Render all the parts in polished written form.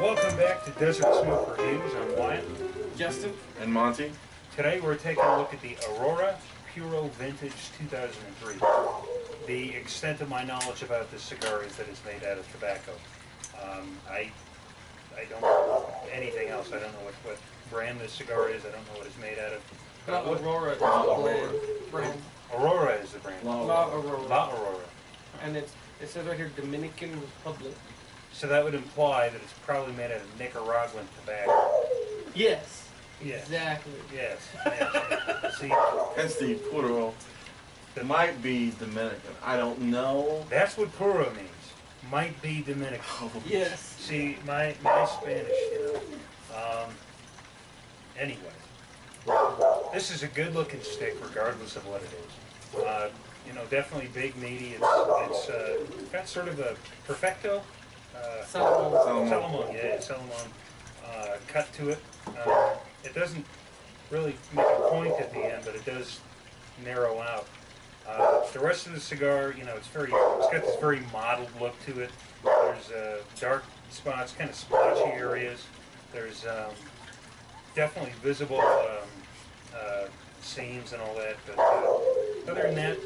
Welcome back to Desert Smoke Reviews. I'm Wyatt. Justin. And Monty. Today we're taking a look at the Aurora Puro Vintage 2003. The extent of my knowledge about this cigar is that it's made out of tobacco. I don't know anything else. I don't know what brand this cigar is. I don't know what it's made out of. Aurora is the brand. Aurora is the brand. La Aurora. La Aurora. And it says right here, Dominican Republic. So that would imply that it's probably made out of Nicaraguan tobacco. Yes. Yes. Exactly. Yes. See, Hence the Puro. It might be Dominican. I don't know. that's what Puro means. Might be Dominican. Yes. See, my Spanish, anyway. This is a good-looking stick, regardless of what it is. Definitely big, meaty. It's got sort of a perfecto. Salomon, yeah, Salomon cut to it. It doesn't really make a point at the end, but it does narrow out. The rest of the cigar, it's got this very mottled look to it. There's dark spots, kind of splotchy areas. There's definitely visible seams and all that, but other than that,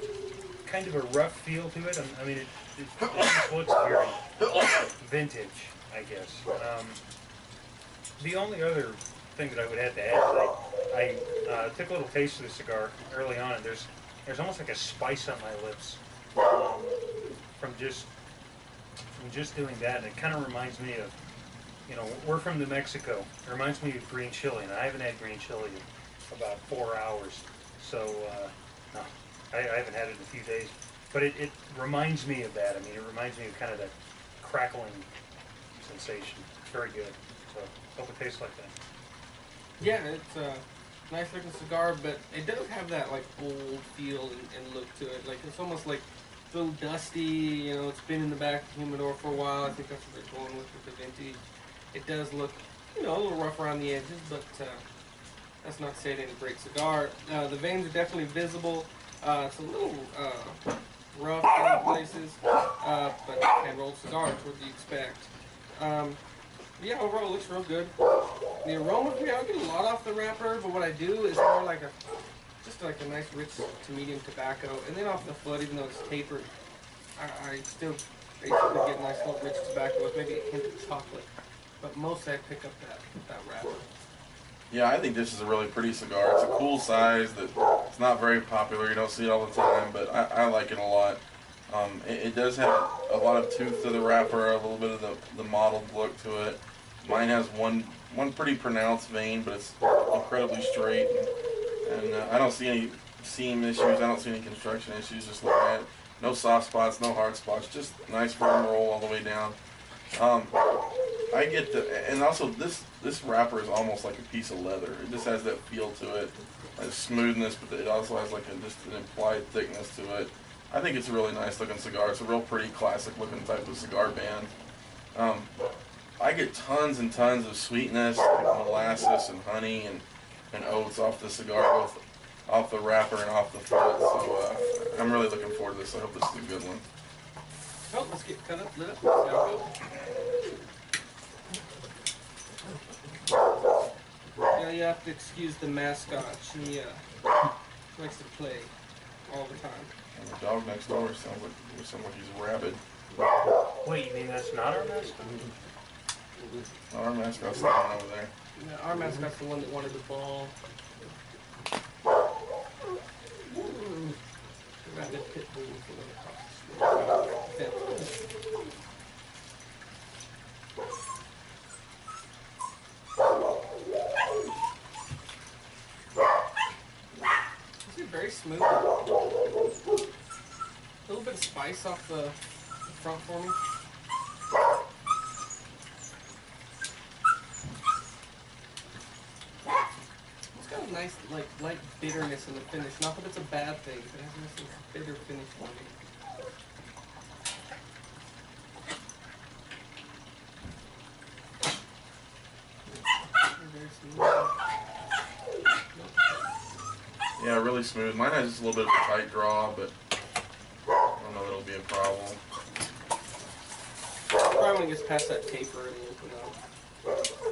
kind of a rough feel to it. I mean, it just looks very vintage, I guess. The only other thing that I would have to add is I took a little taste of the cigar early on, and there's almost like a spice on my lips from just doing that, and it kind of reminds me of, we're from New Mexico. It reminds me of green chili, and I haven't had green chili in about 4 hours, so no, I haven't had it in a few days. But it reminds me of that. I mean, it reminds me of kind of that crackling sensation. It's very good. So, hope it tastes like that. Yeah, it's a nice looking cigar, but it does have that like old feel and look to it. Like it's almost like a little dusty. It's been in the back of the humidor for a while. I think that's what they're going with the vintage. It does look, a little rough around the edges, but that's not to say it ain't a great cigar. The veins are definitely visible. It's a little rough in places, but hand-rolled cigar is what you expect. Yeah, overall it looks real good. The aroma, I don't get a lot off the wrapper, but what I do is more like just like a nice rich to medium tobacco. And then off the foot, even though it's tapered, I still basically get a nice little rich tobacco with maybe a hint of chocolate. But mostly I pick up that wrapper. Yeah, I think this is a really pretty cigar. It's a cool size that it's not very popular. You don't see it all the time, but I like it a lot. It does have a lot of tooth to the wrapper, a little bit of the mottled look to it. Mine has one pretty pronounced vein, but it's incredibly straight. And I don't see any seam issues. I don't see any construction issues. Just looking at it. No soft spots, no hard spots. Just nice firm roll all the way down. I get and also this wrapper is almost like a piece of leather. It just has that feel to it, a smoothness, but it also has like just an implied thickness to it. I think it's a really nice looking cigar. It's a real pretty classic looking type of cigar band. I get tons and tons of sweetness, like molasses and honey and oats off the cigar, both off the wrapper and off the foot. So I'm really looking forward to this. I hope this is a good one. Oh, let's get cut up, lit up. There we go. Yeah, you have to excuse the mascot. She likes to play all the time. And the dog next door sounds like he's rabid. Wait, you mean that's not our mascot? Not our mascot's the one over there. Yeah, our mascot's the one that wanted the ball. Rabid pit bull across the street. This is very smooth. A little bit of spice off the front for me. It's got a nice, light bitterness in the finish. Not that it's a bad thing, but it has a nice bitter finish for me. Very smooth. Yeah, really smooth. Mine has just a little bit of a tight draw, but I don't know if it'll be a problem. Probably when it gets past that taper, it'll open up. It's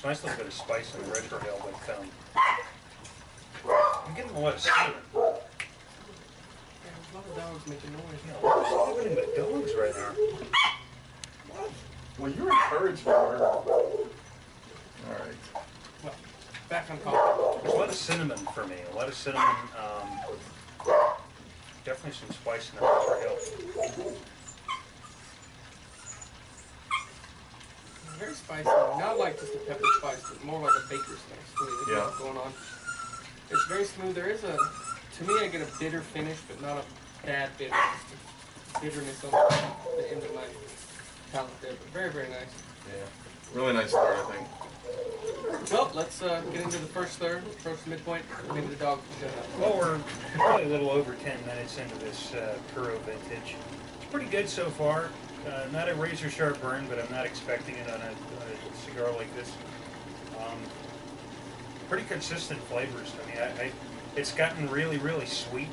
a nice little bit of spice in the red trail, but I'm getting a lot of cinnamon. Yeah, there's a lot of dogs making noise. You know, what's happening with dogs right now? Well, you're encouraged, Robert. All right. Well, back on coffee. There's a lot of cinnamon for me. A lot of cinnamon. Definitely some spice in the red trail. Very spicy. Not like just a pepper spice, but more like a baker's spice. Really, Yeah. what's going on. It's very smooth. There is to me, I get a bitter finish, but not a bad bitter. Just a bitterness on the end of my palate there, but very, very nice. Yeah. Really nice start, I think. Well, let's get into the first third, approach the midpoint, maybe the dog can shut up. Well, we're probably a little over 10 minutes into this Puro vintage. It's pretty good so far. Not a razor sharp burn, but I'm not expecting it on a cigar like this. Pretty consistent flavors. I mean, it's gotten really, really sweet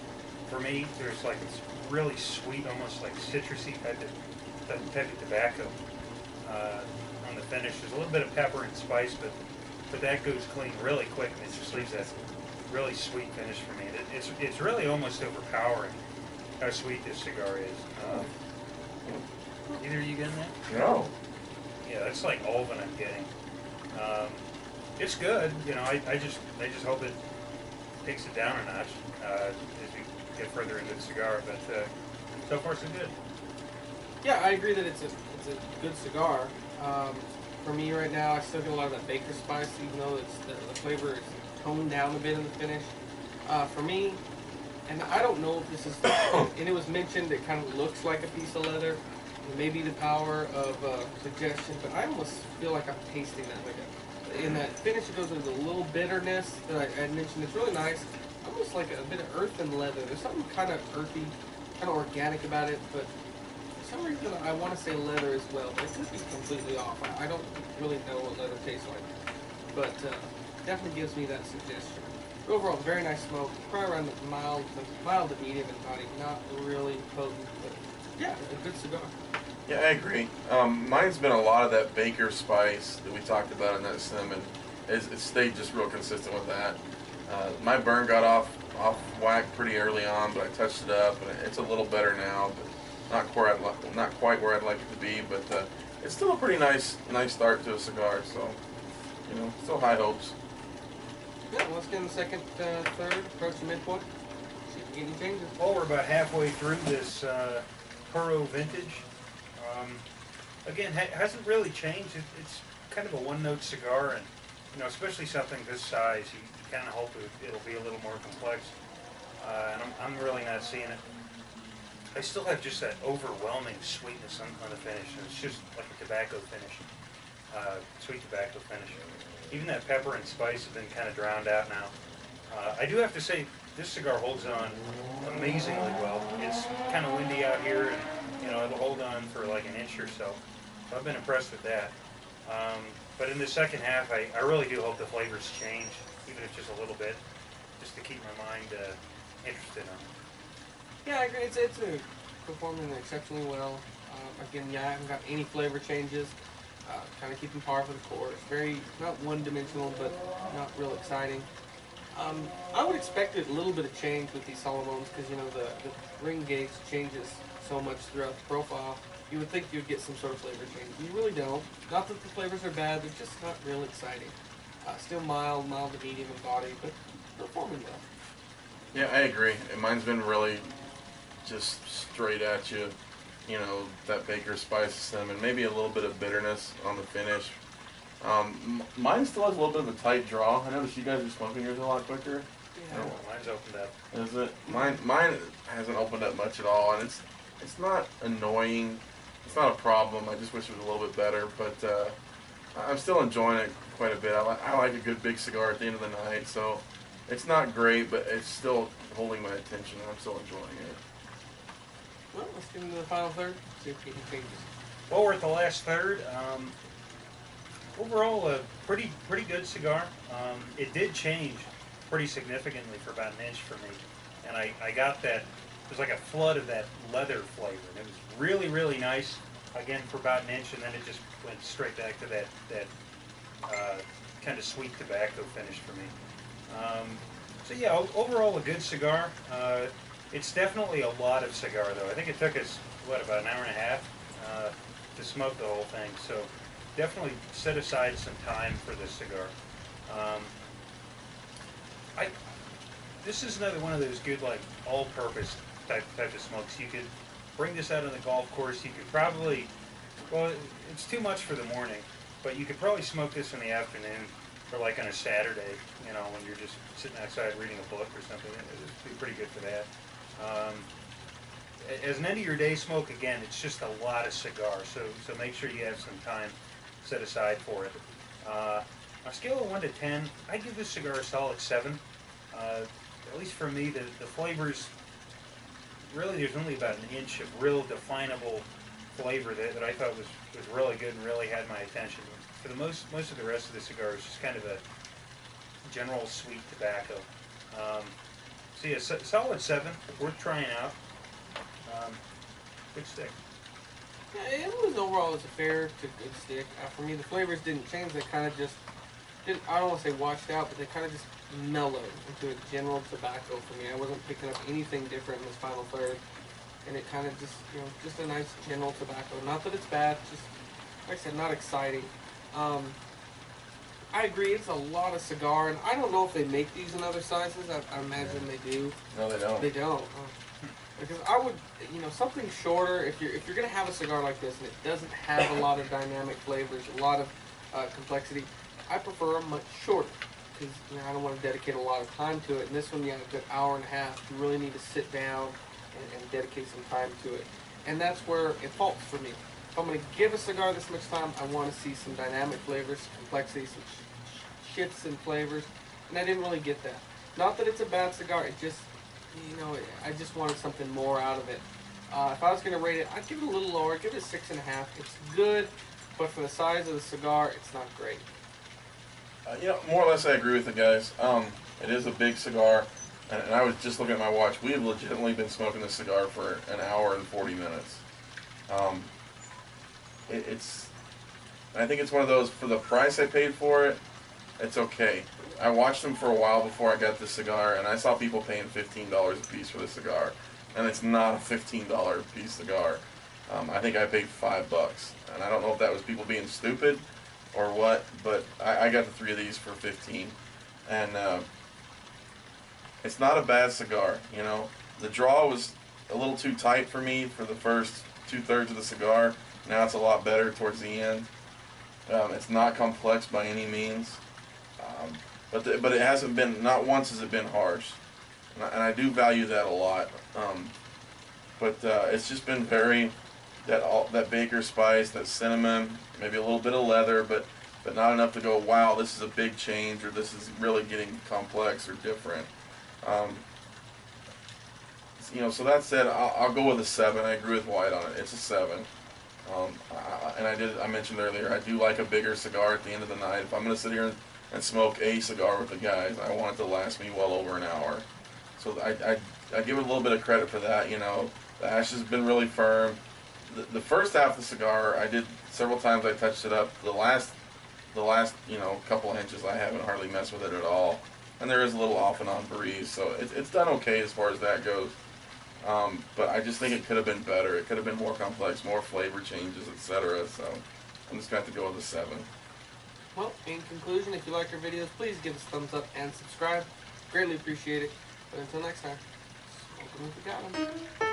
for me. There's like, it's really sweet, almost like citrusy type of tobacco on the finish. There's a little bit of pepper and spice, but that goes clean really quick, and it just leaves that really sweet finish for me. It's really almost overpowering how sweet this cigar is. Either of you getting that? No. Yeah, that's like Alvin I'm getting. It's good, you know. I just hope it takes it down a notch as we get further into the cigar. But so far so good. Yeah, I agree that it's a good cigar. For me right now, I still get a lot of that baker spice, even though it's the flavor is toned down a bit in the finish. For me, and I don't know if this is, and it was mentioned, it kind of looks like a piece of leather. Maybe the power of suggestion, but I almost feel like I'm tasting that. Like in that finish, it goes with a little bitterness that I mentioned. It's really nice. Almost like a bit of earth and leather. There's something kind of earthy, kind of organic about it, but for some reason I want to say leather as well, but it could be completely off. I don't really know what leather tastes like, but definitely gives me that suggestion. But overall, very nice smoke. Probably around the mild to medium in body. Not really potent, but yeah, a good cigar. Yeah, I agree. Mine's been a lot of that baker spice that we talked about in that cinnamon. It stayed just real consistent with that. My burn got off whack pretty early on, but I touched it up, and it's a little better now, but not quite where I'd like it to be. But it's still a pretty nice start to a cigar. So, you know, still high hopes. Yeah, let's get in the second, third, approach the midpoint. See if we get any changes. Well, we're about halfway through this Puro vintage. Again, hasn't really changed. It's kind of a one-note cigar, and you know, especially something this size, you kind of hope it'll be a little more complex. And I'm really not seeing it. I still have just that overwhelming sweetness on the finish, and it's just like a tobacco finish, sweet tobacco finish. Even that pepper and spice have been kind of drowned out now. I do have to say, this cigar holds on amazingly well. It's kind of windy out here, and you know, it'll hold on for like an inch or so. So I've been impressed with that. But in the second half, I really do hope the flavors change, even if just a little bit, just to keep my mind interested in them. Yeah, I agree. It's performing exceptionally well. Again, yeah, I haven't got any flavor changes. Kind of keeping par for the course. Very, not one-dimensional, but not real exciting. I would expect a little bit of change with these Solomones because, you know, the ring gauge changes so much throughout the profile. You would think you'd get some sort of flavor change. You really don't. Not that the flavors are bad, they're just not real exciting. Still mild to medium in body, but performing well. Yeah, I agree. And mine's been really just straight at you. You know, that baker spice, cinnamon, maybe a little bit of bitterness on the finish. Mine still has a little bit of a tight draw. I noticed you guys are smoking yours a lot quicker. Yeah. Oh, mine's opened up. Is it? Mine hasn't opened up much at all, and it's not annoying. It's not a problem. I just wish it was a little bit better, but I'm still enjoying it quite a bit. I like a good big cigar at the end of the night, so it's not great, but it's still holding my attention. I'm still enjoying it. Well, let's get into the final third. See if we can changes. Well, we're at the last third. Overall, a pretty good cigar. It did change pretty significantly for about an inch for me, and I got that was like a flood of that leather flavor. And it was really, really nice. Again, for about an inch, and then it just went straight back to that kind of sweet tobacco finish for me. So yeah, overall a good cigar. It's definitely a lot of cigar though. I think it took us, what, about an hour and a half to smoke the whole thing. So definitely set aside some time for this cigar. This is another one of those good, like, all-purpose type of smokes. You could bring this out on the golf course. You could probably, well, it's too much for the morning, but you could probably smoke this in the afternoon, or like on a Saturday, you know, when you're just sitting outside reading a book or something. It'd be pretty good for that. As an end of your day smoke, again, it's just a lot of cigar, so make sure you have some time set aside for it. On a scale of 1 to 10, I'd give this cigar a solid 7. At least for me, the flavors, really there's only about an inch of real definable flavor that I thought was really good and really had my attention. For the most of the rest of the cigar is just kind of a general sweet tobacco. So yeah, solid 7, worth trying out. Good stick. Yeah, it was overall a fair to good stick. For me, the flavors didn't change. They kind of just didn't. I don't want to say washed out, but they kind of just mellowed into a general tobacco for me. I wasn't picking up anything different in this final third, and it kind of just, you know, just a nice general tobacco. Not that it's bad, just like I said, not exciting. I agree, it's a lot of cigar, and I don't know if they make these in other sizes. I imagine they do. No, they don't. They don't. Because I would, you know, something shorter. If you're gonna have a cigar like this and it doesn't have a lot of dynamic flavors, a lot of complexity, I prefer them much shorter because, you know, I don't want to dedicate a lot of time to it. And this one, you have a good hour and a half. You really need to sit down and dedicate some time to it. And that's where it faults for me. If I'm going to give a cigar this much time, I want to see some dynamic flavors, complexity, some shifts in flavors. And I didn't really get that. Not that it's a bad cigar. It just, you know, I just wanted something more out of it. If I was going to rate it, I'd give it a little lower. I'd give it a 6.5. It's good, but for the size of the cigar, it's not great. You know, more or less I agree with the guys. It is a big cigar, and I was just looking at my watch. We have legitimately been smoking this cigar for an hour and 40 minutes. I think it's one of those, for the price I paid for it, it's okay. I watched them for a while before I got this cigar, and I saw people paying $15 a piece for this cigar, and it's not a $15 a piece cigar. I think I paid $5, and I don't know if that was people being stupid or what, but I got the 3 of these for $15, and it's not a bad cigar. You know, the draw was a little too tight for me for the first 2/3 of the cigar. Now it's a lot better towards the end. It's not complex by any means, but it hasn't been, not once has it been harsh, and I do value that a lot. But it's just been very that baker spice, that cinnamon, maybe a little bit of leather, but not enough to go, wow, this is a big change, or this is really getting complex or different. You know, so that said, I'll go with a 7. I agree with White on it. It's a 7. And I mentioned earlier, I do like a bigger cigar at the end of the night. If I'm going to sit here and smoke a cigar with the guys, I want it to last me well over an hour. So I give it a little bit of credit for that. You know, the ash has been really firm. The first half of the cigar, I did several times. I touched it up. The last you know, couple of inches, I haven't hardly messed with it at all. And there is a little off and on breeze, so it's done okay as far as that goes. But I just think it could have been better. It could have been more complex, more flavor changes, etc. So I'm just going to have to go with a 7. Well, in conclusion, if you like our videos, please give us a thumbs up and subscribe. Greatly appreciate it. But until next time, smoke 'em if you got 'em.